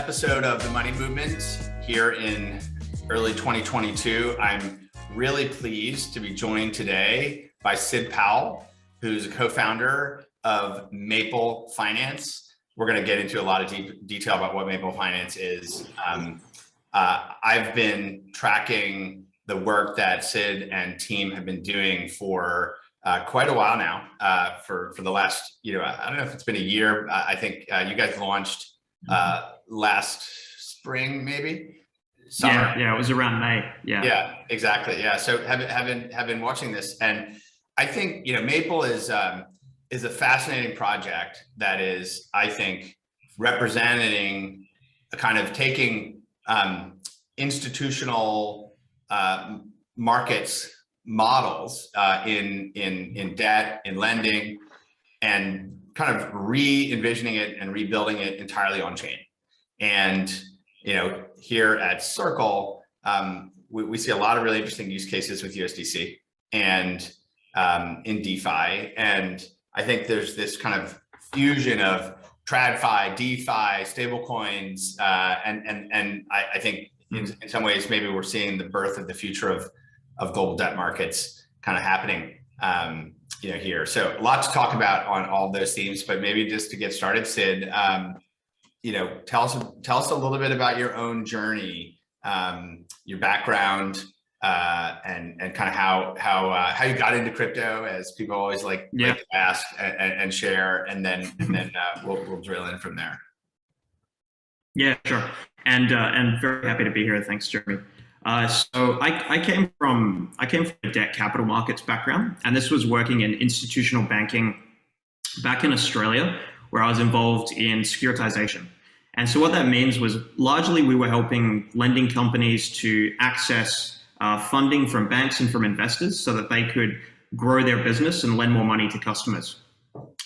episode of The Money Movement here in early 2022. I'm really pleased to be joined today by Sid Powell, who's a co-founder of Maple Finance. We're going to get into a lot of detail about what Maple Finance is. I've been tracking the work that Sid and team have been doing for quite a while now, for the last, I don't know if it's been a year. I think you guys launched last spring, maybe summer. Yeah, it was around May. Yeah, exactly. Yeah, so have been watching this, and I think Maple is a fascinating project that is, I think, representing a kind of taking institutional markets models in debt, in lending, and kind of re-envisioning it and rebuilding it entirely on chain. And here at Circle, we see a lot of really interesting use cases with USDC and in DeFi. And I think there's this kind of fusion of TradFi, DeFi, stablecoins, and I think in some ways maybe we're seeing the birth of the future of global debt markets kind of happening here. So a lot to talk about on all of those themes, but maybe just to get started, Sid, tell us a little bit about your own journey, your background, and kind of how you got into crypto, as people always like to ask and share, and then we'll drill in from there. Yeah, sure. And very happy to be here. Thanks, Jeremy. So I came from a debt capital markets background, and this was working in institutional banking back in Australia, where I was involved in securitization. And so what that means was largely we were helping lending companies to access funding from banks and from investors so that they could grow their business and lend more money to customers.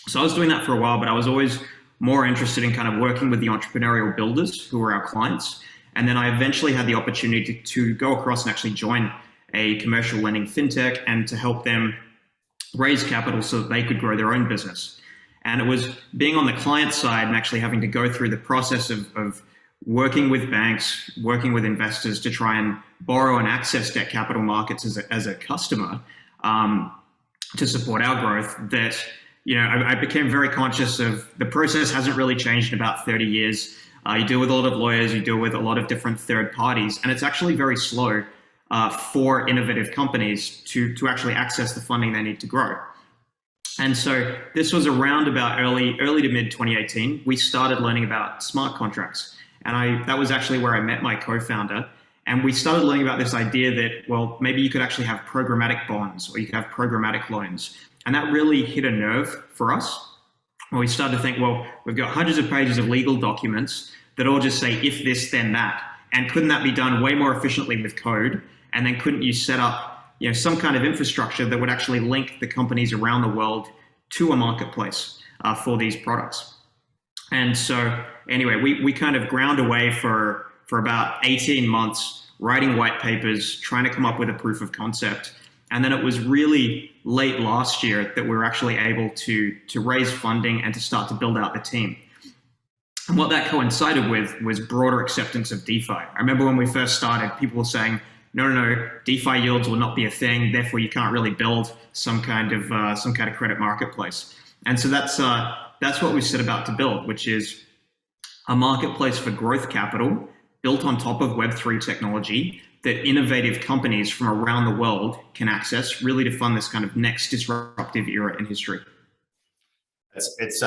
So I was doing that for a while, but I was always more interested in kind of working with the entrepreneurial builders who were our clients. And then I eventually had the opportunity to go across and actually join a commercial lending fintech and to help them raise capital so that they could grow their own business. And it was being on the client side and actually having to go through the process of working with banks, working with investors to try and borrow and access debt capital markets as a customer to support our growth that, I became very conscious of the process hasn't really changed in about 30 years. You deal with a lot of lawyers, you deal with a lot of different third parties, and it's actually very slow for innovative companies to actually access the funding they need to grow. And so this was around about early to mid 2018. We started learning about smart contracts. And that was actually where I met my co-founder. And we started learning about this idea that, well, maybe you could actually have programmatic bonds or you could have programmatic loans. And that really hit a nerve for us. When we started to think, well, we've got hundreds of pages of legal documents that all just say if this, then that. And couldn't that be done way more efficiently with code? And then couldn't you set up some kind of infrastructure that would actually link the companies around the world to a marketplace for these products? And so anyway, we kind of ground away for about 18 months, writing white papers, trying to come up with a proof of concept. And then it was really late last year that we were actually able to raise funding and to start to build out the team. And what that coincided with was broader acceptance of DeFi. I remember when we first started, people were saying, no, DeFi yields will not be a thing. Therefore, you can't really build some kind of credit marketplace. And so that's what we set about to build, which is a marketplace for growth capital built on top of Web3 technology that innovative companies from around the world can access, really to fund this kind of next disruptive era in history. It's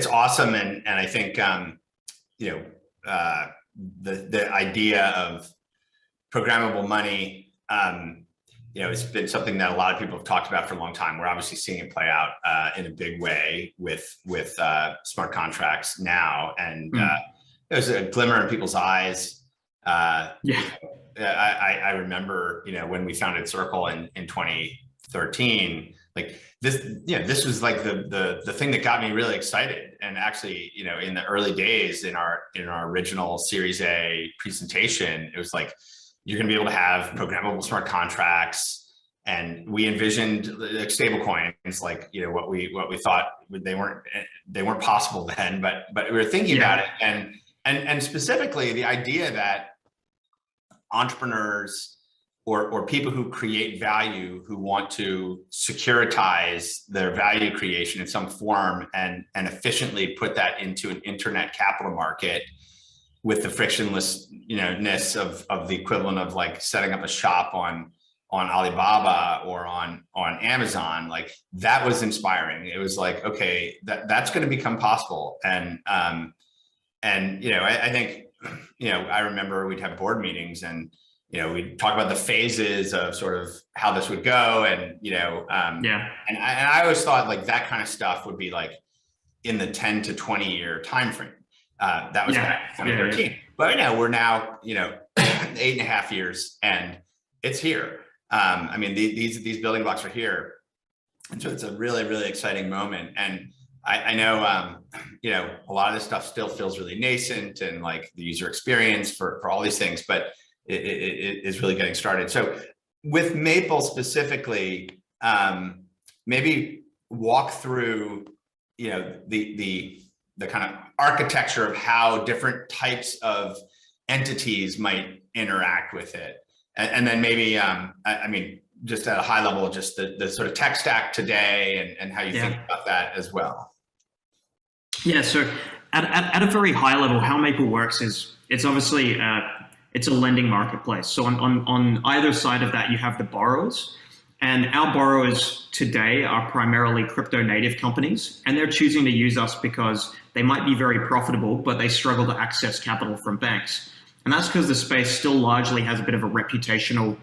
awesome, and I think the idea of programmable money, it's been something that a lot of people have talked about for a long time. We're obviously seeing it play out in a big way with smart contracts now, and there's a glimmer in people's eyes. I remember, when we founded Circle in 2013, like this was like the thing that got me really excited. And actually, in the early days in our original Series A presentation, it was like, you're going to be able to have programmable smart contracts, and we envisioned like stable coins, like what we thought they weren't possible then, but we were thinking about it, and And specifically the idea that entrepreneurs or people who create value, who want to securitize their value creation in some form and efficiently put that into an internet capital market with the frictionless, ness of the equivalent of like setting up a shop on Alibaba or on Amazon, like that was inspiring. It was like, okay, that's going to become possible. And I think, I remember we'd have board meetings and, we'd talk about the phases of sort of how this would go. And, and I always thought like that kind of stuff would be like in the 10 to 20 year timeframe. That was 2013. But we're now, 8.5 years and it's here. I mean, these building blocks are here. And so it's a really, really exciting moment. And I know, a lot of this stuff still feels really nascent and like the user experience for all these things, but it is really getting started. So with Maple specifically, maybe walk through, the kind of architecture of how different types of entities might interact with it. And then maybe, just at a high level, just the sort of tech stack today and how you think about that as well. Yeah, so at a very high level, how Maple works is it's obviously, it's a lending marketplace. So on either side of that, you have the borrowers. And our borrowers today are primarily crypto native companies, and they're choosing to use us because they might be very profitable, but they struggle to access capital from banks. And that's because the space still largely has a bit of a reputational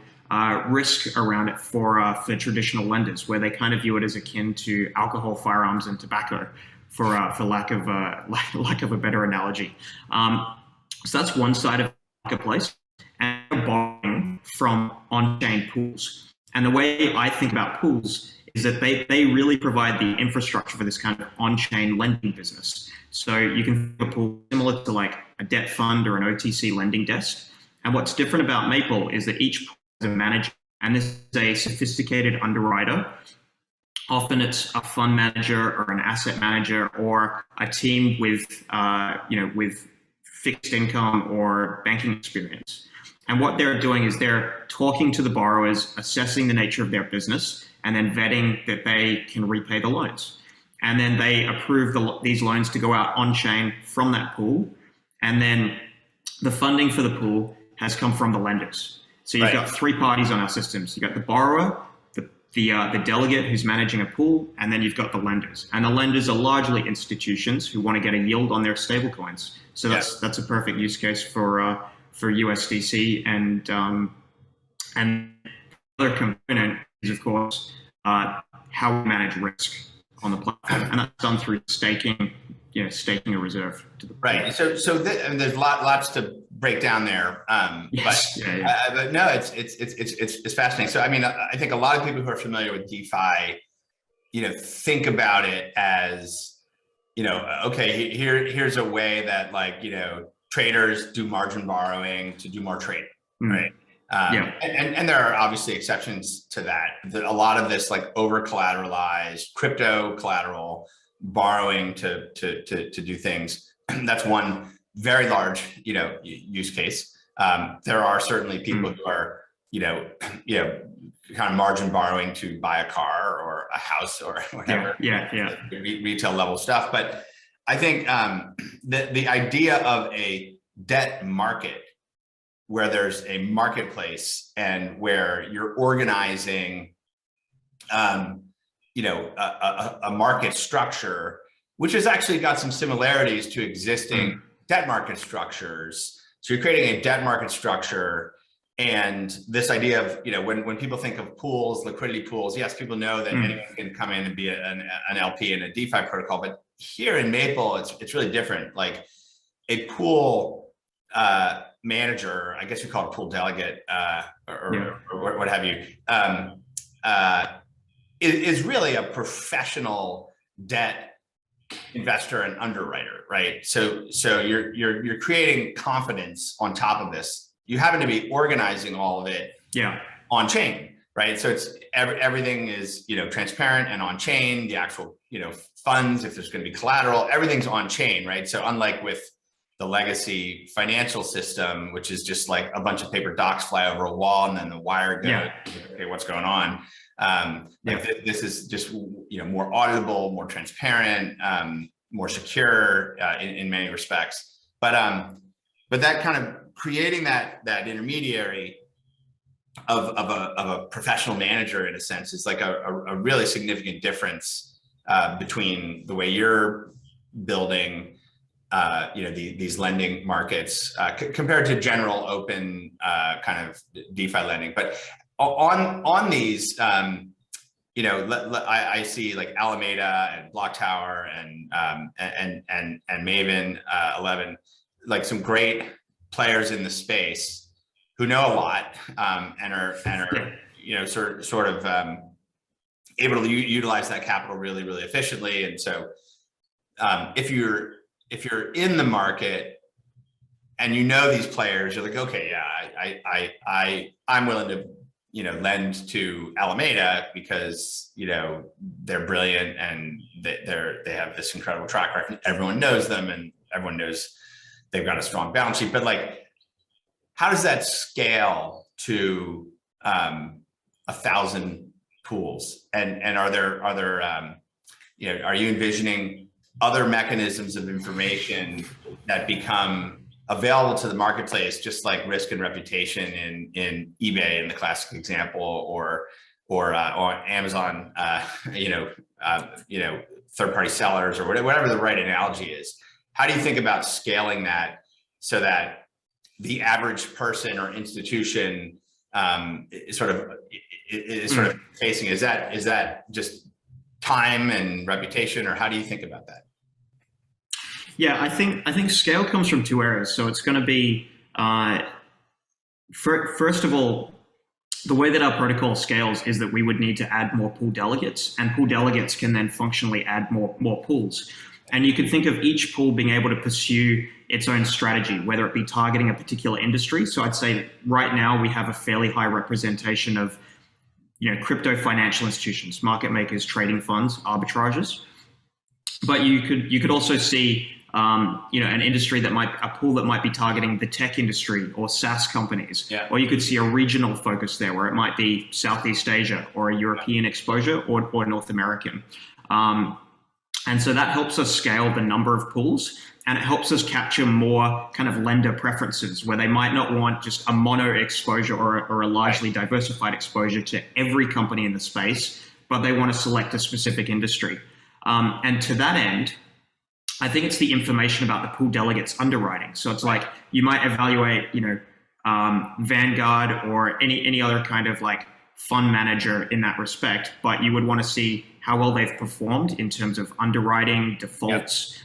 risk around it for traditional lenders, where they kind of view it as akin to alcohol, firearms, and tobacco, for lack of a better analogy. So that's one side of the marketplace, and they're borrowing from on-chain pools. And the way I think about pools is that they really provide the infrastructure for this kind of on-chain lending business. So you can think of a pool similar to like a debt fund or an OTC lending desk. And what's different about Maple is that each pool is a manager, and this is a sophisticated underwriter. Often it's a fund manager or an asset manager or a team with fixed income or banking experience. And what they're doing is they're talking to the borrowers, assessing the nature of their business, and then vetting that they can repay the loans. And then they approve these loans to go out on-chain from that pool. And then the funding for the pool has come from the lenders. So you've got three parties on our systems. You've got the borrower, the delegate who's managing a pool, and then you've got the lenders. And the lenders are largely institutions who want to get a yield on their stablecoins. So that's a perfect use case for USDC. And other component is, of course, how we manage risk on the platform, and that's done through staking a reserve to the right. So there's lots to break down there. But no, it's fascinating. So I mean, I think a lot of people who are familiar with DeFi, think about it as, okay, here's a way that like, traders do margin borrowing to do more trading, right? And there are obviously exceptions to that. A lot of this like over collateralized crypto collateral borrowing to do things. That's one very large, use case. There are certainly people who are, kind of margin borrowing to buy a car or a house or whatever. Retail level stuff. But I think the idea of a debt market where there's a marketplace and where you're organizing, a market structure, which has actually got some similarities to existing debt market structures. So you're creating a debt market structure, and this idea of, when people think of pools, liquidity pools, yes, people know that anyone can come in and be an LP in a DeFi protocol, but here in Maple, it's really different. Like a pool manager, I guess you call it a pool delegate or what have you, is really a professional debt investor and underwriter, right? So you're creating confidence on top of this. You happen to be organizing all of it on chain, right? So it's everything is transparent and on chain. The actual funds, if there's going to be collateral, everything's on chain, right? So unlike with the legacy financial system, which is just like a bunch of paper docs fly over a wall and then the wire goes, okay, what's going on? This is just, more auditable, more transparent, more secure in many respects. But that kind of creating that intermediary of a professional manager, in a sense, is like a really significant difference between the way you're building these lending markets compared to general open kind of DeFi lending. But on these, I see like Alameda and Block Tower and Maven 11, like some great players in the space who know a lot and are sort of able to utilize that capital really, really efficiently. And so if you're in the market and these players, you're like, okay, yeah, I'm willing to lend to Alameda because they're brilliant and they have this incredible track record. Everyone knows them and everyone knows they've got a strong balance sheet. But like, how does that scale to 1,000 pools? And are you envisioning other mechanisms of information that become available to the marketplace, just like risk and reputation in eBay in the classic example, or on Amazon, third-party sellers, or whatever the right analogy is? How do you think about scaling that so that the average person or institution is sort of facing? Is that just time and reputation, or how do you think about that? Yeah, I think scale comes from two areas. So it's going to be, first of all, the way that our protocol scales is that we would need to add more pool delegates, and pool delegates can then functionally add more pools. And you could think of each pool being able to pursue its own strategy, whether it be targeting a particular industry. So I'd say right now we have a fairly high representation of, crypto financial institutions, market makers, trading funds, arbitragers. But you could also see, an industry a pool that might be targeting the tech industry or SaaS companies. Yeah. Or you could see a regional focus there where it might be Southeast Asia or a European exposure or North American. And so that helps us scale the number of pools, and it helps us capture more kind of lender preferences where they might not want just a mono exposure or a largely diversified exposure to every company in the space, but they want to select a specific industry. And to that end, I think it's the information about the pool delegates underwriting. So it's like you might evaluate, Vanguard or any other kind of like fund manager in that respect, but you would want to see how well they've performed in terms of underwriting, defaults,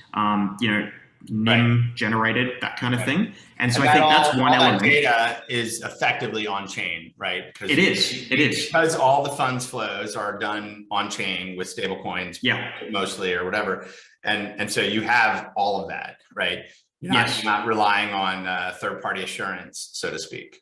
NIM generated, that kind of thing. And so I think that's one element. That data is effectively on chain, right? It is. Because all the funds flows are done on chain with stable coins, mostly, or whatever. And so you have all of that, right? You're not relying on third-party assurance, so to speak.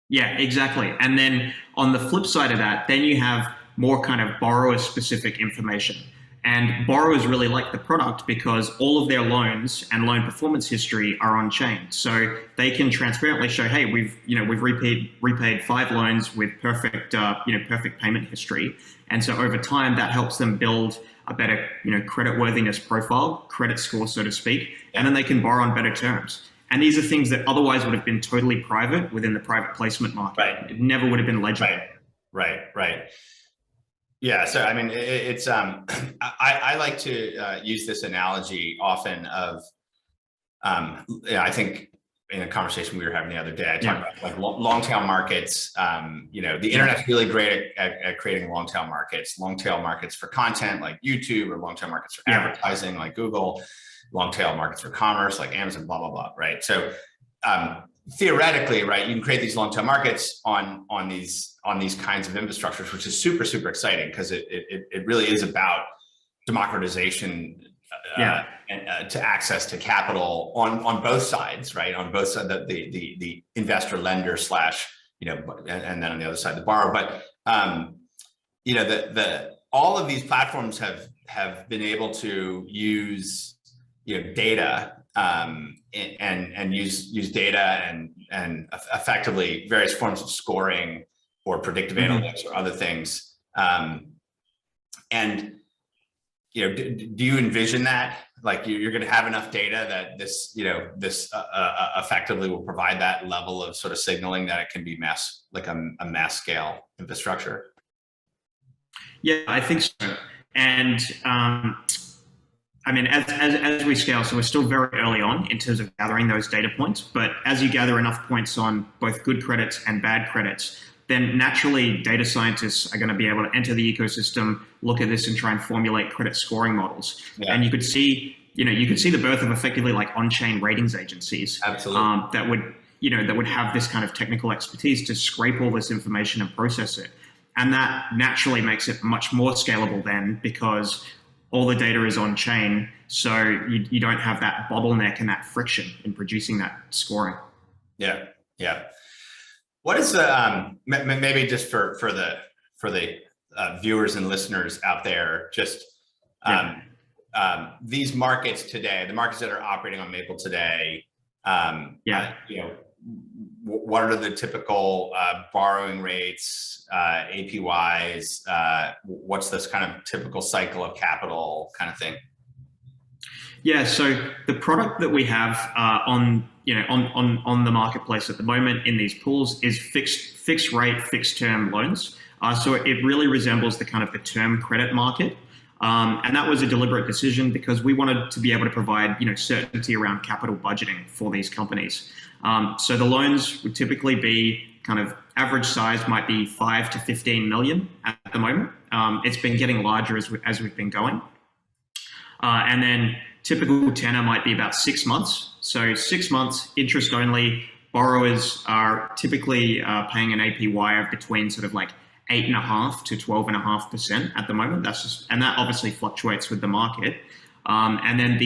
Yeah, exactly. And then on the flip side of that, then you have more kind of borrower-specific information. And borrowers really like the product because all of their loans and loan performance history are on chain. So they can transparently show, hey, we've repaid 5 loans with perfect payment history. And so over time, that helps them build a better, creditworthiness profile, credit score, so to speak, and then they can borrow on better terms. And these are things that otherwise would have been totally private within the private placement market. Right. It never would have been legible. Right. Yeah. So, I mean, it's, I like to use this analogy often of, I think in a conversation we were having the other day, I talked about like long tail markets. The internet's really great at creating long tail markets for content like YouTube, or long tail markets for advertising like Google, long tail markets for commerce like Amazon, blah, blah, blah, right? So theoretically, right, you can create these long tail markets on these kinds of infrastructures, which is super, super exciting because it really is about democratization and to access to capital on both sides, right? On both sides, the investor lender slash, and then on the other side, the borrower. But all of these platforms have been able to use data and use data and effectively various forms of scoring or predictive analytics or other things. And do you envision that, like, you're going to have enough data that this effectively will provide that level of sort of signaling that it can be a mass scale infrastructure? Yeah, I think so. And I mean, as we scale, so we're still very early on in terms of gathering those data points, but as you gather enough points on both good credits and bad credits, then naturally data scientists are going to be able to enter the ecosystem, look at this and try and formulate credit scoring models. Yeah. And you could see the birth of effectively like on-chain ratings agencies. Absolutely. That would have this kind of technical expertise to scrape all this information and process it. And that naturally makes it much more scalable then, because all the data is on chain. So you don't have that bottleneck and that friction in producing that scoring. Yeah. Yeah. What is the, maybe just for the viewers and listeners out there, just these markets today, the markets that are operating on Maple today, what are the typical borrowing rates, APYs? What's this kind of typical cycle of capital kind of thing? Yeah, so the product that we have on the marketplace at the moment in these pools is fixed rate, fixed term loans. So it really resembles the kind of the term credit market. And that was a deliberate decision because we wanted to be able to provide certainty around capital budgeting for these companies. So the loans would typically be kind of average size might be 5 to 15 million at the moment. It's been getting larger as we've been going. And then typical tenor might be about 6 months. So 6 months, interest only. Borrowers are typically paying an APY of between sort of like 8.5% to 12.5% at the moment. And that obviously fluctuates with the market. And then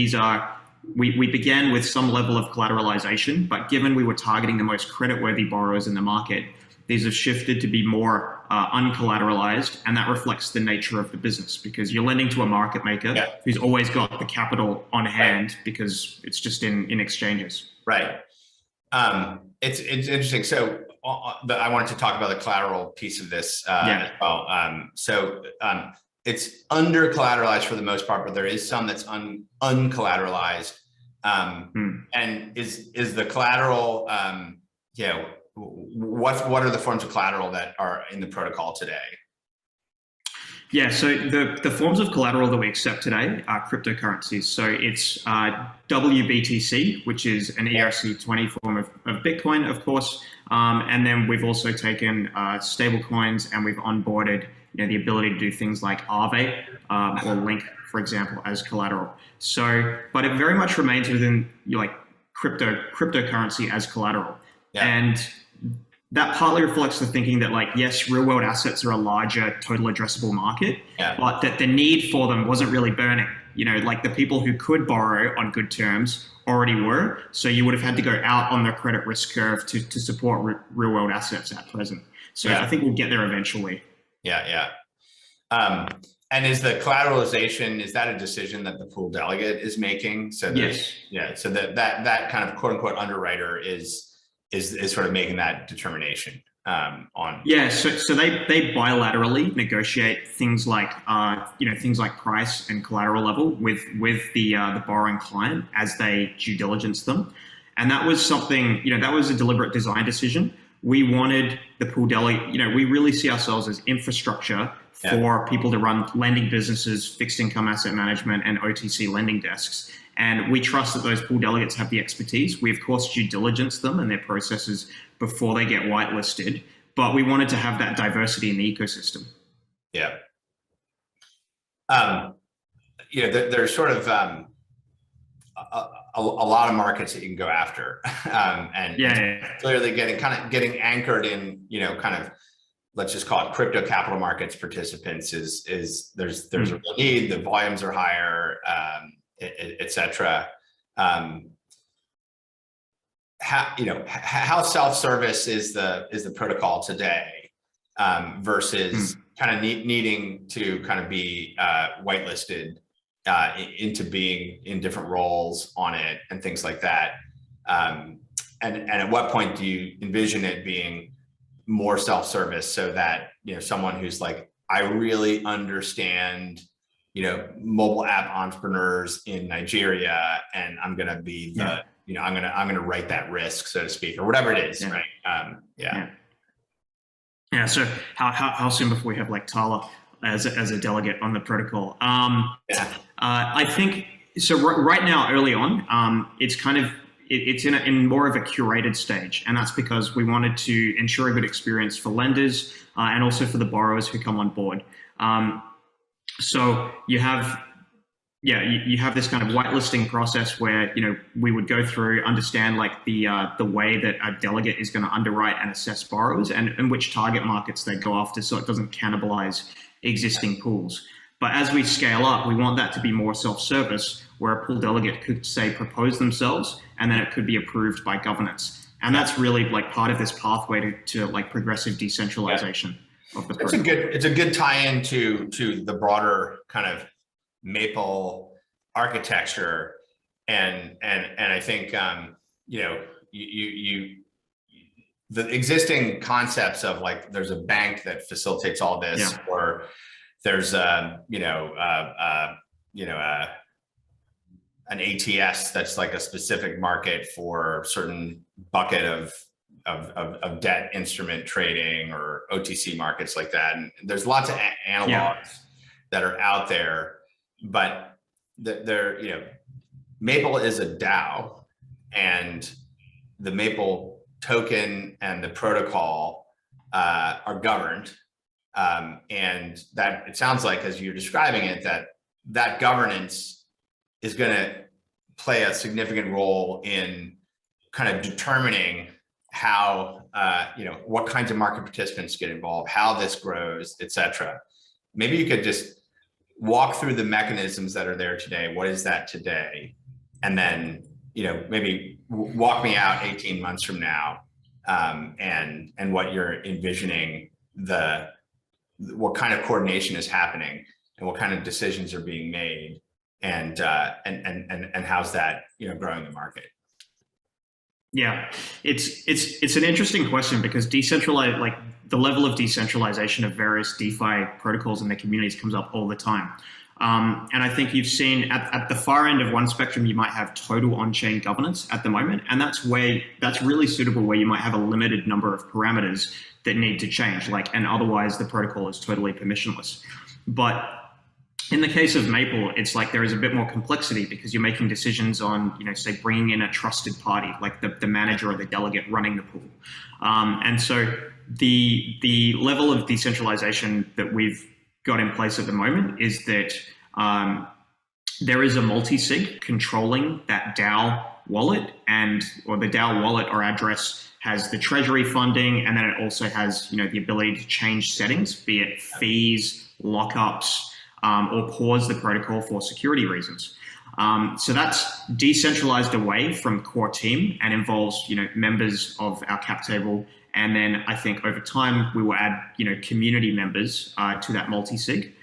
we began with some level of collateralization, but given we were targeting the most creditworthy borrowers in the market, these have shifted to be more uncollateralized, and that reflects the nature of the business because you're lending to a market maker who's always got the capital on hand because it's just in exchanges. Right. It's interesting. So I wanted to talk about the collateral piece of this as well. It's under collateralized for the most part, but there is some that's uncollateralized. And is the collateral, what are the forms of collateral that are in the protocol today? Yeah, so the forms of collateral that we accept today are cryptocurrencies. So it's WBTC, which is an ERC20 form of Bitcoin, of course. And then we've also taken stable coins and we've onboarded the ability to do things like Aave or Link, for example, as collateral. So, but it very much remains within cryptocurrency as collateral. Yeah. And that partly reflects the thinking that, like, yes, real world assets are a larger total addressable market, but that the need for them wasn't really burning. Like the people who could borrow on good terms already were. So you would have had to go out on the credit risk curve to support real world assets at present. So I think we'll get there eventually. Yeah. And is the collateralization, is that a decision that the pool delegate is making? So yes. Yeah. So that kind of quote unquote underwriter is sort of making that determination on. Yeah. So they bilaterally negotiate things like price and collateral level with the borrowing client as they due diligence them, and that was something that was a deliberate design decision. We wanted the pool delegate. We really see ourselves as infrastructure for people to run lending businesses, fixed income asset management, and OTC lending desks. And we trust that those pool delegates have the expertise. We, of course, due diligence them and their processes before they get whitelisted, but we wanted to have that diversity in the ecosystem. Yeah. There's sort of a lot of markets that you can go after. And clearly getting anchored in, kind of, let's just call it crypto capital markets participants there's a real need, the volumes are higher, et cetera. How self-service is the protocol today versus kind of needing to kind of be whitelisted into being in different roles on it and things like that. And at what point do you envision it being more self-service so that, someone who's like, I really understand, mobile app entrepreneurs in Nigeria, and I'm going to be the, I'm going to write that risk, so to speak, or whatever it is. Right. Yeah. So how soon before we have like Tala as a delegate on the protocol? I think so. Right now, early on, it's kind of it's in more of a curated stage, and that's because we wanted to ensure a good experience for lenders and also for the borrowers who come on board. So you have this kind of whitelisting process where we would go through, understand like the way that a delegate is going to underwrite and assess borrowers and which target markets they go after, so it doesn't cannibalize existing pools. But as we scale up, we want that to be more self-service, where a pool delegate could say propose themselves, and then it could be approved by governance. And that's really like part of this pathway to like progressive decentralization of the protocol. It's a good tie-in to the broader kind of Maple architecture, and I think the existing concepts of like there's a bank that facilitates all this, or there's an ATS that's like a specific market for certain bucket of debt instrument trading or OTC markets like that, and there's lots of analogs that are out there. But Maple is a DAO, and the Maple token and the protocol are governed. And that it sounds like, as you're describing it, that governance is going to play a significant role in kind of determining how, what kinds of market participants get involved, how this grows, et cetera. Maybe you could just walk through the mechanisms that are there today. What is that today? And then, maybe walk me out 18 months from now, and what you're envisioning, what kind of coordination is happening and what kind of decisions are being made, and how's that, growing the market? Yeah, it's an interesting question, because the level of decentralization of various DeFi protocols in the communities comes up all the time. And I think you've seen at the far end of one spectrum, you might have total on-chain governance at the moment. And that's really suitable, where you might have a limited number of parameters that need to change, and otherwise the protocol is totally permissionless. But in the case of Maple, it's like there is a bit more complexity, because you're making decisions on, say, bringing in a trusted party, like the manager or the delegate running the pool. And so the level of decentralization that we've got in place at the moment is that there is a multi-sig controlling that DAO wallet, or the DAO wallet or address has the treasury funding, and then it also has the ability to change settings, be it fees, lockups, or pause the protocol for security reasons. So that's decentralized away from core team and involves members of our cap table. And then I think over time we will add community members to that multi-sig.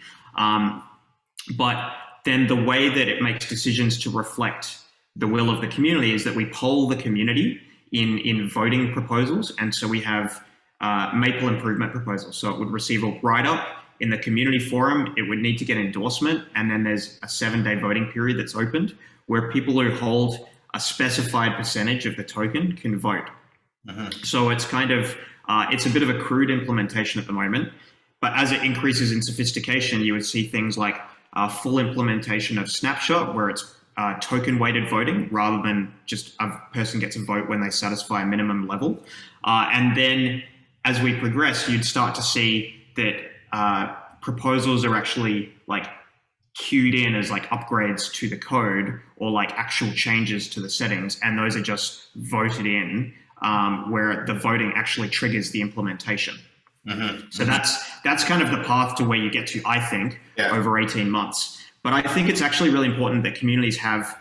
But then the way that it makes decisions to reflect the will of the community is that we poll the community in voting proposals. And so we have Maple improvement proposals. So it would receive a write-up in the community forum. It would need to get endorsement, and then there's a 7-day voting period that's opened, where people who hold a specified percentage of the token can vote. So it's kind of, it's a bit of a crude implementation at the moment, but as it increases in sophistication, you would see things like full implementation of Snapshot, where it's token weighted voting rather than just a person gets a vote when they satisfy a minimum level. And then as we progress, you'd start to see that proposals are actually queued in as upgrades to the code, or actual changes to the settings, and those are just voted in, where the voting actually triggers the implementation. So that's kind of the path to where you get to, I think, over 18 months. But I think it's actually really important that communities have.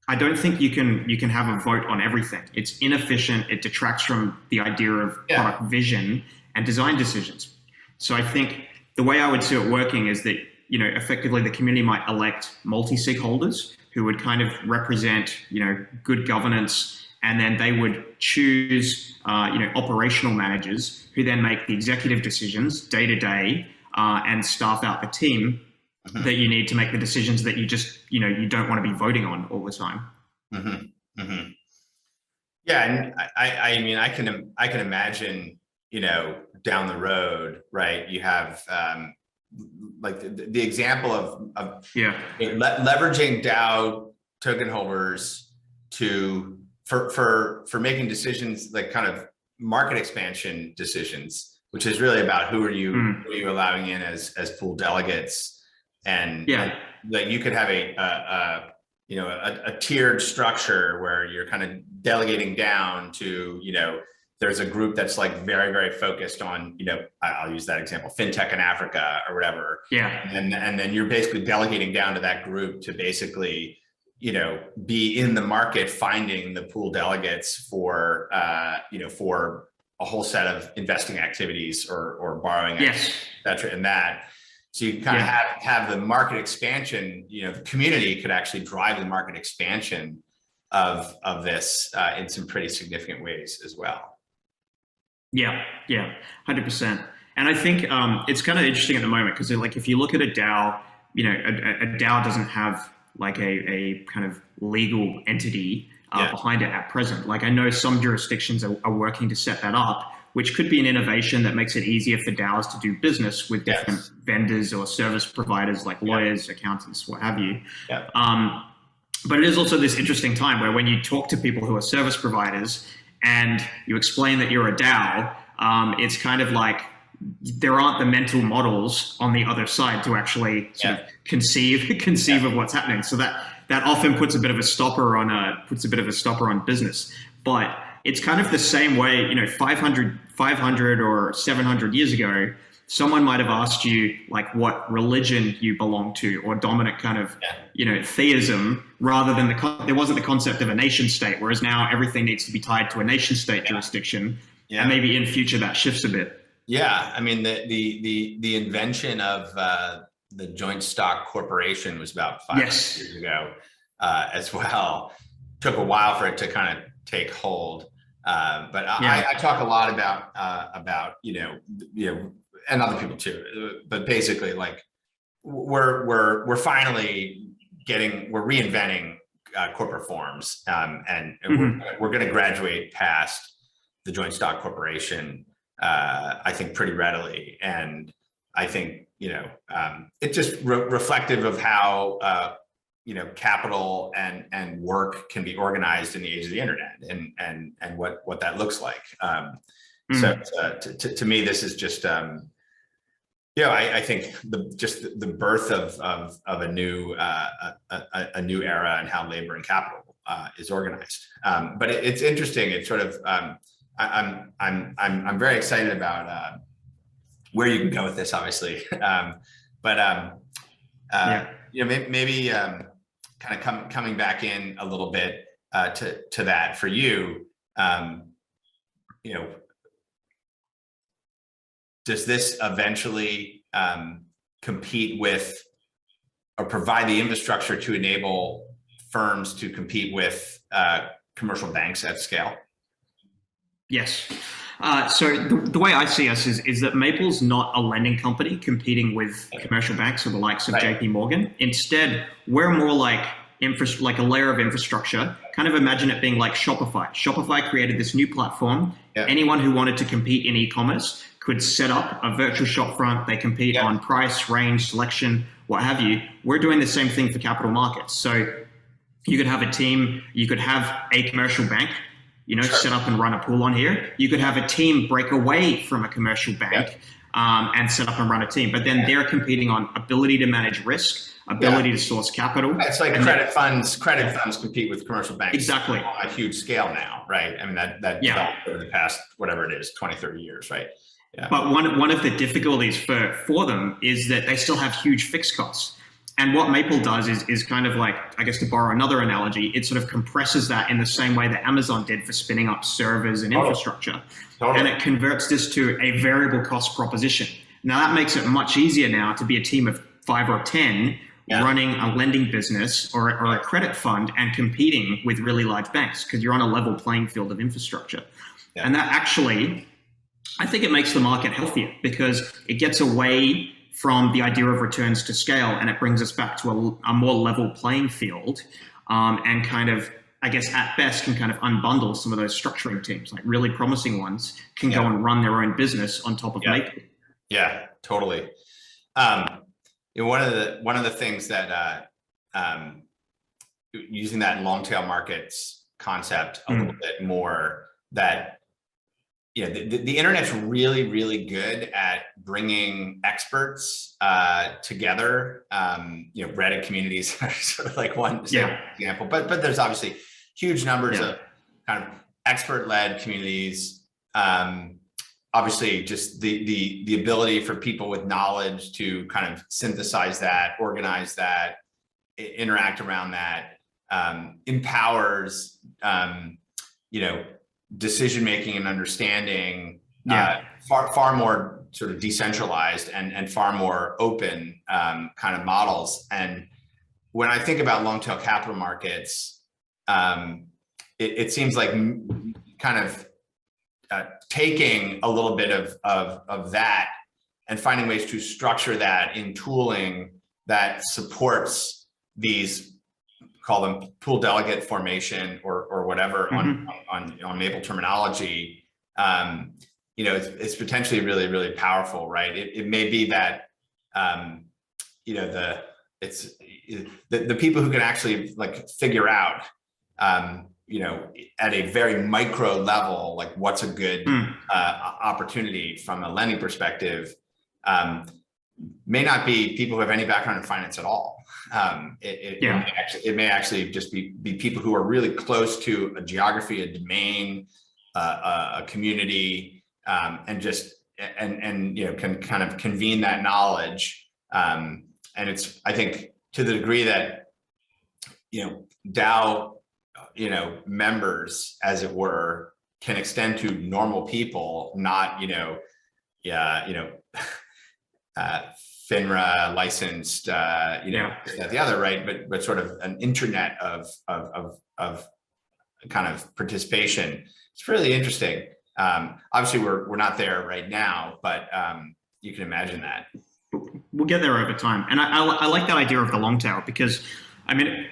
I don't think you can have a vote on everything. It's inefficient. It detracts from the idea of product vision and design decisions. So I think the way I would see it working is that effectively the community might elect multi-sig holders who would kind of represent, good governance, and then they would choose, operational managers who then make the executive decisions day to day and staff out the team that you need to make the decisions that you just, you don't want to be voting on all the time. Yeah, and I mean, I can imagine, down the road, right? You have like the example of leveraging DAO token holders for making decisions, like kind of market expansion decisions, which is really about who are you allowing in as pool delegates, and that you could have a tiered structure where you're kind of delegating down to, there's a group that's like very, very focused on, I'll use that example, fintech in Africa or whatever. And then you're basically delegating down to that group to basically, be in the market, finding the pool delegates for, for a whole set of investing activities or borrowing, et cetera, and that. So you kind of have the market expansion, the community could actually drive the market expansion of this in some pretty significant ways as well. Yeah, 100%. And I think it's kind of interesting at the moment because, like, if you look at a DAO, a DAO doesn't have like a kind of legal entity behind it at present. Like, I know some jurisdictions are working to set that up, which could be an innovation that makes it easier for DAOs to do business with different vendors or service providers like lawyers, accountants, what have you. But it is also this interesting time where when you talk to people who are service providers and you explain that you're a DAO, it's kind of like there aren't the mental models on the other side to actually sort of conceive of what's happening. So that often puts a bit of a stopper on business. But it's kind of the same way, 500 or 700 years ago, someone might have asked you like what religion you belong to, or dominant kind of, theism, rather than there wasn't the concept of a nation state, whereas now everything needs to be tied to a nation state jurisdiction. And maybe in future that shifts a bit. Yeah, I mean, the invention of the joint stock corporation was about 500 years ago as well. Took a while for it to kind of take hold. But I talk a lot about and other people too, but basically, like, we're finally we're reinventing corporate forms, and we're going to graduate past the joint stock corporation, I think, pretty readily. And I think, it's just reflective of how, capital and work can be organized in the age of the internet, and what that looks like. So to me, this is just, I think the birth of a new era in how labor and capital is organized. But it's interesting. It's sort of, I'm very excited about where you can go with this, obviously. Maybe kind of coming back in a little bit to that for you, does this eventually compete with or provide the infrastructure to enable firms to compete with commercial banks at scale? Yes. So the way I see us is that Maple's not a lending company competing with commercial banks or the likes of JP Morgan. Instead, we're more like a layer of infrastructure. Kind of imagine it being like Shopify. Shopify created this new platform. Anyone who wanted to compete in e-commerce could set up a virtual shopfront. They compete on price, range, selection, what have you. We're doing the same thing for capital markets. So you could have a team, you could have a commercial bank, set up and run a pool on here. You could have a team break away from a commercial bank and set up and run a team. But then they're competing on ability to manage risk, ability to source capital. It's like credit funds compete with commercial banks. Exactly. On a huge scale now, right? I mean, that developed over the past, whatever it is, 20, 30 years, right? Yeah. But one of the difficulties for them is that they still have huge fixed costs. And what Maple does is kind of like, I guess to borrow another analogy, it sort of compresses that in the same way that Amazon did for spinning up servers and infrastructure. And it converts this to a variable cost proposition. Now that makes it much easier now to be a team of 5 or 10 running a lending business or a credit fund and competing with really large banks, because you're on a level playing field of infrastructure. And that actually, I think it makes the market healthier, because it gets away from the idea of returns to scale, and it brings us back to a more level playing field, and kind of, I guess at best, can kind of unbundle some of those structuring teams. Like really promising ones can go and run their own business on top of Maple. Yeah, totally. One of the things that using that long-tail markets concept a little bit more, that the internet's really, really good at bringing experts together. Reddit communities are sort of like one example, but there's obviously huge numbers of kind of expert-led communities. Obviously, just the ability for people with knowledge to kind of synthesize that, organize that, interact around that, empowers decision making and understanding, far more sort of decentralized and far more open kind of models. And when I think about long tail capital markets, it seems like kind of taking a little bit of that and finding ways to structure that in tooling that supports these, call them pool delegate formation or whatever on Maple terminology. It's potentially really, really powerful, right? It may be that the people who can actually like figure out at a very micro level, like what's a good opportunity from a lending perspective, may not be people who have any background in finance at all. It may actually just be people who are really close to a geography, a domain, a community, and can kind of convene that knowledge. And it's, I think, to the degree that DAO members, as it were, can extend to normal people, not FINRA licensed, the other, right? But sort of an internet of kind of participation. It's really interesting. Obviously, we're not there right now, but you can imagine that. We'll get there over time. And I like that idea of the long tail, because, I mean,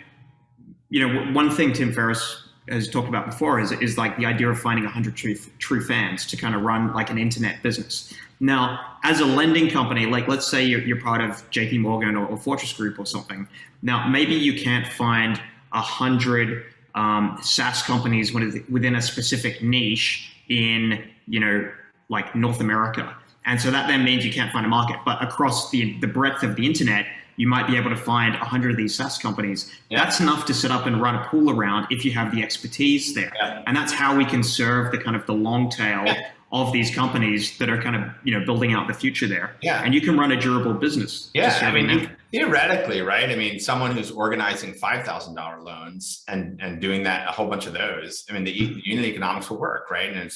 one thing Tim Ferriss has talked about before is like the idea of finding 100 true fans to kind of run like an internet business. Now, as a lending company, like let's say you're part of JP Morgan or Fortress Group or something. Now, maybe you can't find 100 SaaS companies within a specific niche in, like North America. And so that then means you can't find a market. But across the breadth of the internet, you might be able to find 100 of these SaaS companies. Yeah. That's enough to set up and run a pool around if you have the expertise there. Yeah. And that's how we can serve the kind of the long tail of these companies that are kind of, building out the future there. Yeah. And you can run a durable business. Yeah, I mean, theoretically, right? I mean, someone who's organizing $5,000 loans and doing that, a whole bunch of those, I mean, the unit economics will work, right? And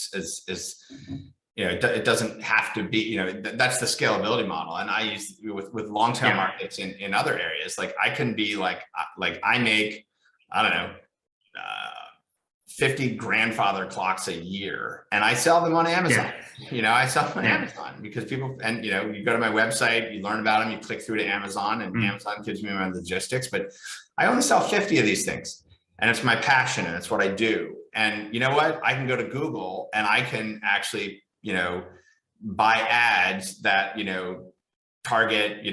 it doesn't have to be, that's the scalability model. And I use with long tail markets in other areas, like I can be like I make, I don't know, 50 grandfather clocks a year, and I sell them on Amazon. Yeah. I sell them on Amazon because people, and you go to my website, you learn about them, you click through to Amazon, and Amazon gives me my logistics, but I only sell 50 of these things. And it's my passion, and it's what I do. And you know what? I can go to Google and I can actually, buy ads that, target,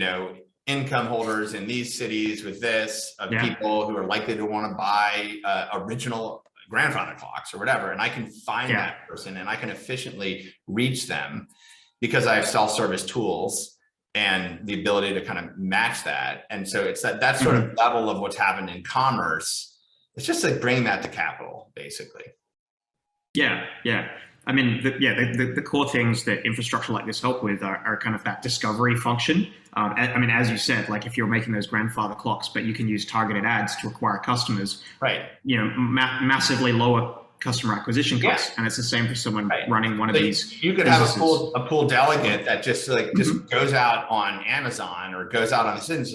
income holders in these cities with this, of people who are likely to want to buy original grandfather clocks or whatever. And I can find that person and I can efficiently reach them because I have self-service tools and the ability to kind of match that. And so it's that sort of level of what's happened in commerce. It's just like bringing that to capital, basically. Yeah. I mean, the core things that infrastructure like this help with are kind of that discovery function. I mean, as you said, like if you're making those grandfather clocks, but you can use targeted ads to acquire customers, right? Massively lower customer acquisition costs. And it's the same for someone running one of these. You could have a pool delegate that just just goes out on Amazon or goes out on the Sidneys.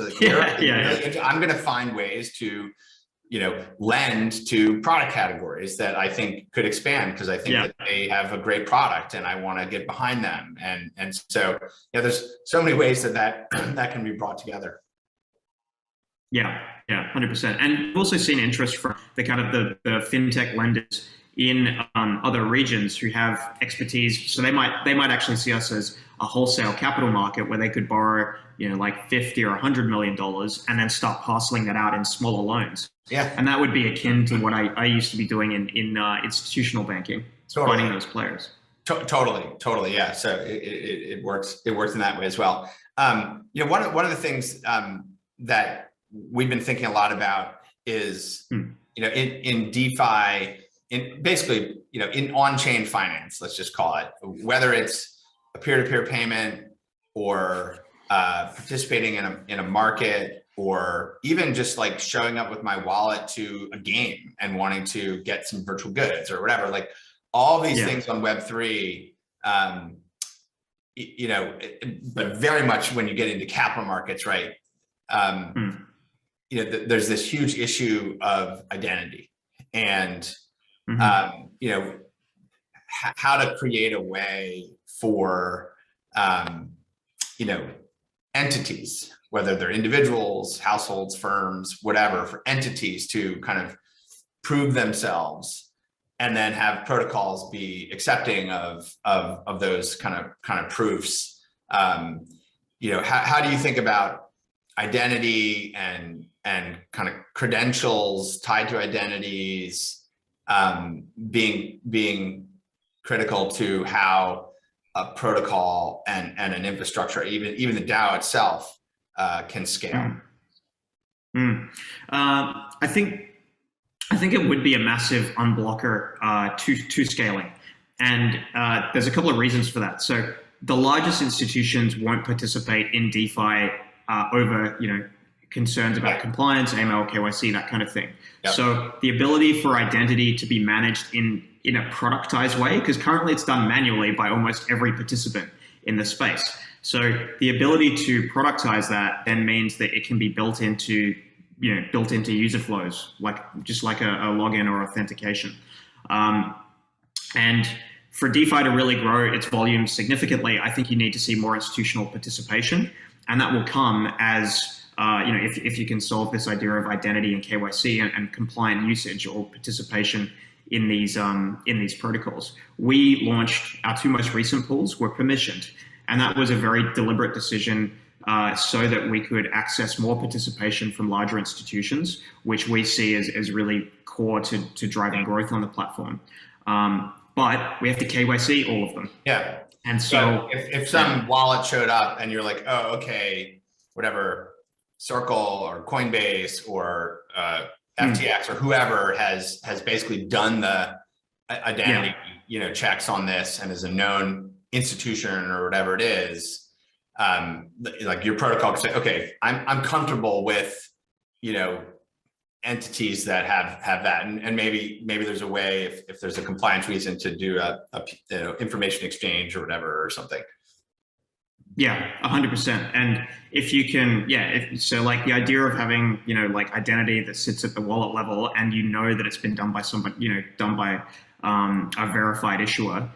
I'm going to find ways to, lend to product categories that I think could expand because I think that they have a great product and I want to get behind them. And so, there's so many ways that can be brought together. Yeah, 100%. And we've also seen interest from the kind of the fintech lenders in other regions who have expertise. So they might actually see us as a wholesale capital market where they could borrow, like $50 or $100 million and then start parceling that out in smaller loans. Yeah. And that would be akin to what I used to be doing in institutional banking, finding those players. Totally. Yeah. So it works in that way as well. One of the things that we've been thinking a lot about is, in DeFi, in on-chain finance, let's just call it, whether it's a peer-to-peer payment or participating in a market, or even just like showing up with my wallet to a game and wanting to get some virtual goods or whatever, like all these things on Web3, but very much when you get into capital markets, right? There's this huge issue of identity and, how to create a way for, entities, whether they're individuals, households, firms, whatever, for entities to kind of prove themselves and then have protocols be accepting of those kind of proofs. How do you think about identity and kind of credentials tied to identities being critical to how a protocol and an infrastructure, even the DAO itself, can scale? I think it would be a massive unblocker to scaling, and there's a couple of reasons for that. So the largest institutions won't participate in DeFi over concerns about compliance, AML, KYC, that kind of thing. Yep. So the ability for identity to be managed in a productized way, because currently it's done manually by almost every participant in the space. So the ability to productize that then means that it can be built into user flows, just like a login or authentication. And for DeFi to really grow its volume significantly, I think you need to see more institutional participation, and that will come as if you can solve this idea of identity and KYC and compliant usage or participation in these protocols. We launched our two most recent pools were permissioned, and that was a very deliberate decision so that we could access more participation from larger institutions, which we see as really core to driving growth on the platform. But we have to KYC all of them. Yeah. And so if some wallet showed up and you're like, oh, okay, whatever, Circle or Coinbase or FTX or whoever has basically done the identity, checks on this and is a known institution or whatever it is, like your protocol can say, okay, I'm comfortable with, entities that have that, and maybe there's a way if there's a compliance reason to do a information exchange or whatever or something. Yeah, 100%. And if you can, so like the idea of having, like identity that sits at the wallet level and that it's been done by somebody, done by a verified issuer,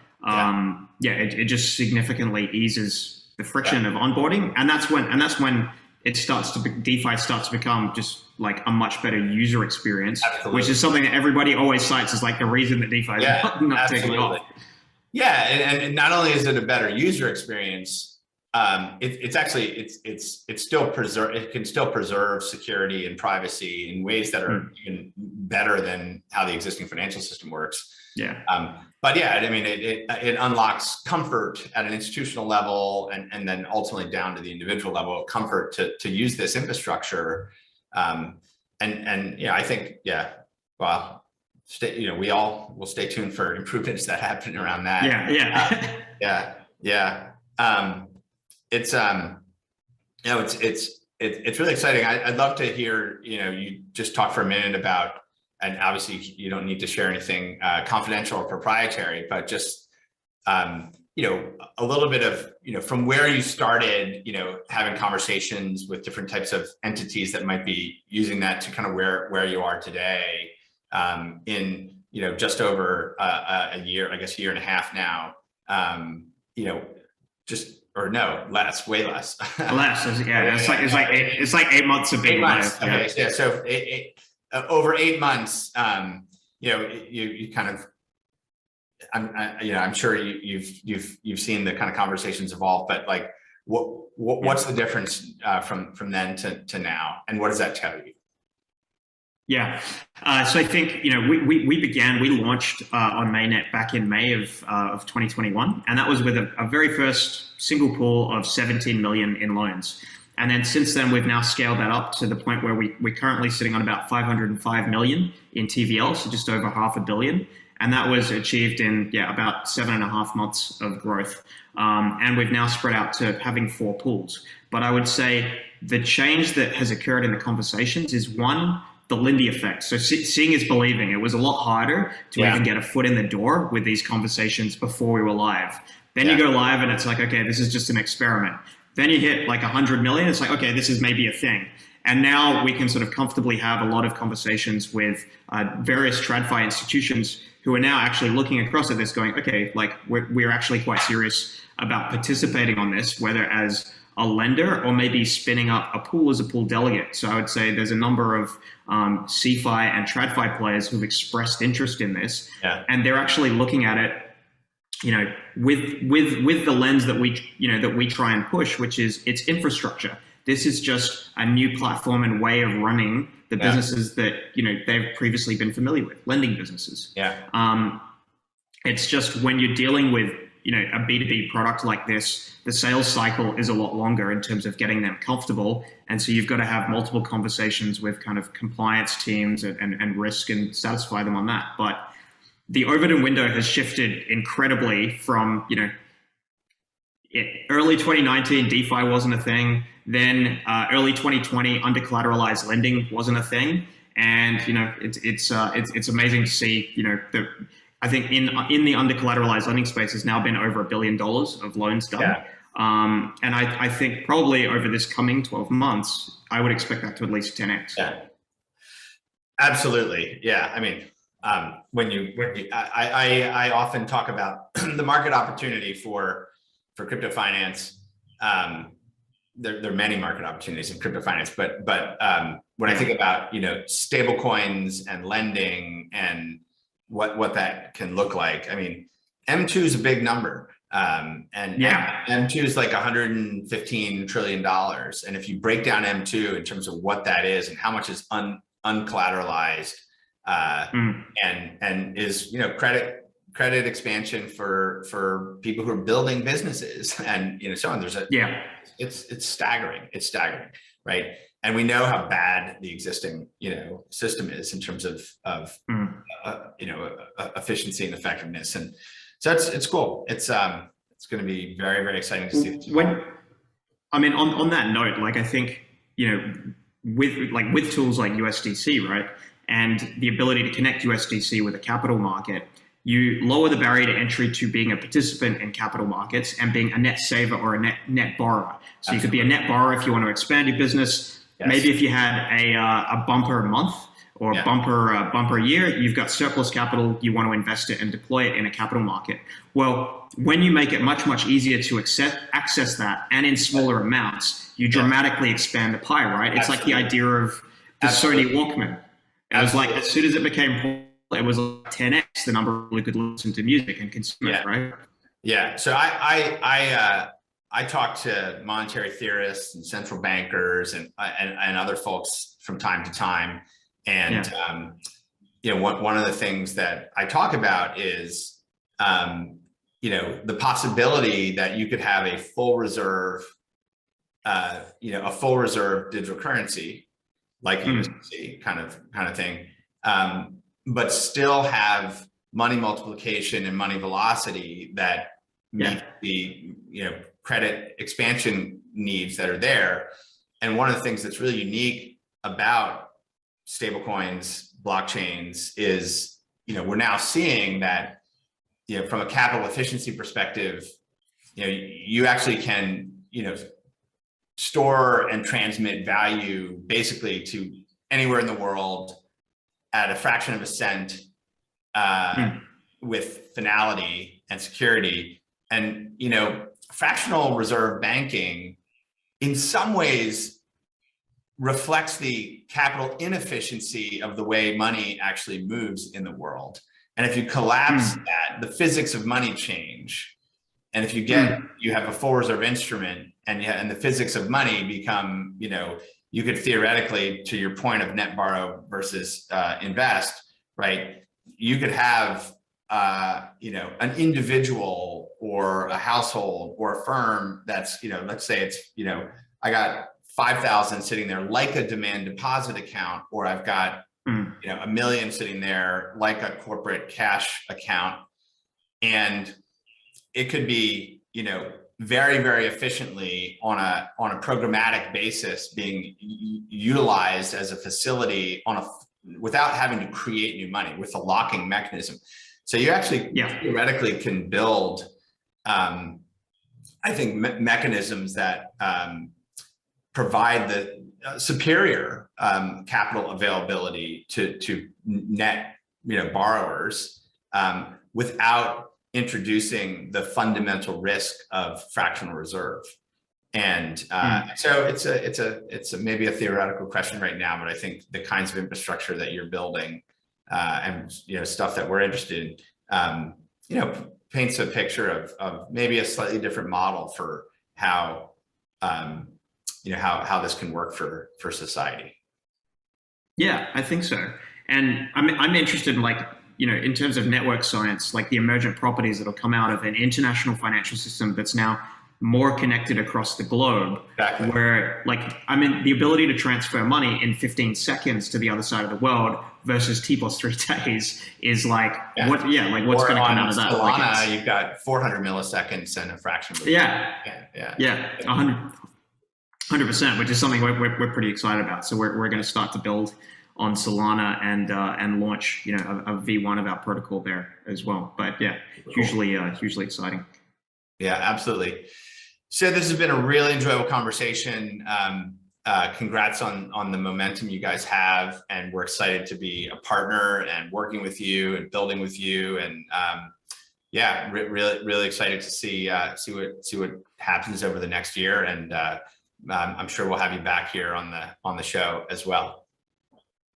it just significantly eases the friction of onboarding. And that's when DeFi starts to become just like a much better user experience, which is something that everybody always cites as like the reason that DeFi is not taking off. Yeah, and not only is it a better user experience, it can still preserve security and privacy in ways that are even better than how the existing financial system works. Yeah. But yeah, I mean, it unlocks comfort at an institutional level and then ultimately down to the individual level of comfort to use this infrastructure. I think, well, we all will stay tuned for improvements that happen around that. It's really exciting. I'd love to hear, you just talk for a minute about and obviously you don't need to share anything confidential or proprietary, but just a little bit of from where you started, having conversations with different types of entities that might be using that to kind of where you are today, in just over a year, I guess, year and a half now. Or no, less, way less. Less, yeah. It's like 8 months of being live. Okay, yeah. So over 8 months, you kind of, I'm sure you've seen the kind of conversations evolve, but like, what's the difference from then to now, and what does that tell you? Yeah, so I think we launched on Mainnet back in May of 2021, and that was with a very first single pool of 17 million in loans. And then since then, we've now scaled that up to the point where we're currently sitting on about 505 million in TVL, so just over $500 million. And that was achieved in about 7.5 months of growth. And we've now spread out to having 4 pools. But I would say the change that has occurred in the conversations is, one, the Lindy effect. So seeing is believing. It was a lot harder to even get a foot in the door with these conversations before we were live. Then you go live and it's like, okay, this is just an experiment. Then you hit like 100 million. It's like, okay, this is maybe a thing. And now we can sort of comfortably have a lot of conversations with various TradFi institutions who are now actually looking across at this going, okay, like we're actually quite serious about participating on this, whether as a lender or maybe spinning up a pool as a pool delegate. So I would say there's a number of CeFi and TradFi players who've expressed interest in this, and they're actually looking at it, with the lens that we try and push, which is it's infrastructure. This is just a new platform and way of running the businesses that they've previously been familiar with, lending businesses. It's just when you're dealing with a B2B product like this, the sales cycle is a lot longer in terms of getting them comfortable. And so you've got to have multiple conversations with kind of compliance teams and risk and satisfy them on that. But the Overton window has shifted incredibly from, early 2019, DeFi wasn't a thing. Then early 2020, under collateralized lending wasn't a thing. And, it's amazing to see, I think in the under collateralized lending space has now been over $1 billion of loans done. And I think probably over this coming 12 months, I would expect that to at least 10x. Yeah, absolutely. Yeah. I mean, I often talk about the market opportunity for crypto finance. There are many market opportunities in crypto finance, but when I think about, stable coins and lending and what that can look like, I mean, M2 is a big number. M2 is like $115 trillion. And if you break down M2 in terms of what that is and how much is uncollateralized, and is, credit expansion for people who are building businesses and, so on, it's staggering. It's staggering. Right. And we know how bad the existing, system is in terms of efficiency and effectiveness. And so it's cool. It's going to be very, very exciting to see. On that note, like, I think, with tools like USDC, right, and the ability to connect USDC with a capital market, you lower the barrier to entry to being a participant in capital markets and being a net saver or a net borrower. So you could be a net borrower if you want to expand your business. Maybe if you had a bumper month or bumper year, you've got surplus capital, you want to invest it and deploy it in a capital market. Well, when you make it much, much easier to access that and in smaller amounts, you dramatically expand the pie, right? It's like the idea of the Sony Walkman. It was like, as soon as it became popular, it was like 10x the number of people who could listen to music and consume it, right? Yeah. So I talk to monetary theorists and central bankers and other folks from time to time. And, one of the things that I talk about is, the possibility that you could have a full reserve, digital currency like USDC kind of thing, but still have money multiplication and money velocity that meet the credit expansion needs that are there. And one of the things that's really unique about stablecoins, blockchains is, we're now seeing that, from a capital efficiency perspective, you actually can, store and transmit value basically to anywhere in the world at a fraction of a cent, with finality and security. And, fractional reserve banking in some ways reflects the capital inefficiency of the way money actually moves in the world. And if you collapse that, the physics of money change. And if you have a full reserve instrument and the physics of money become, you could theoretically, to your point of net borrow versus invest, right? You could have, an individual or a household or a firm that's, let's say it's, I got 5,000 sitting there like a demand deposit account, or I've got, $1 million sitting there like a corporate cash account. And it could be, very, very efficiently on a programmatic basis being utilized as a facility without having to create new money with a locking mechanism. So you actually theoretically can build, I think, mechanisms that provide the superior capital availability to net, borrowers without introducing the fundamental risk of fractional reserve. And so it's maybe a theoretical question right now, but I think the kinds of infrastructure that you're building and stuff that we're interested in, paints a picture of maybe a slightly different model for how how this can work for society. Yeah, I think so. And I'm interested in in terms of network science, like the emergent properties that'll come out of an international financial system that's now more connected across the globe. Exactly. Where the ability to transfer money in 15 seconds to the other side of the world versus T+3 days is what's going to come out of that? Solana, you've got 400 milliseconds and a fraction of yeah, 100%, which is something we're pretty excited about. So we're going to start to build on Solana and launch a V1 of our protocol there as well. But yeah, hugely exciting. Yeah, absolutely. So this has been a really enjoyable conversation. Congrats on the momentum you guys have, and we're excited to be a partner and working with you and building with you. And really excited to see what happens over the next year. And I'm sure we'll have you back here on the show as well.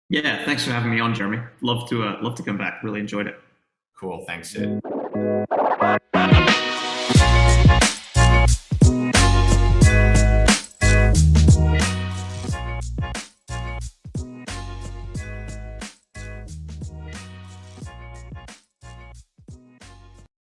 Yeah, thanks for having me on, Jeremy. Love to come back. Really enjoyed it. Cool. Thanks, Sid.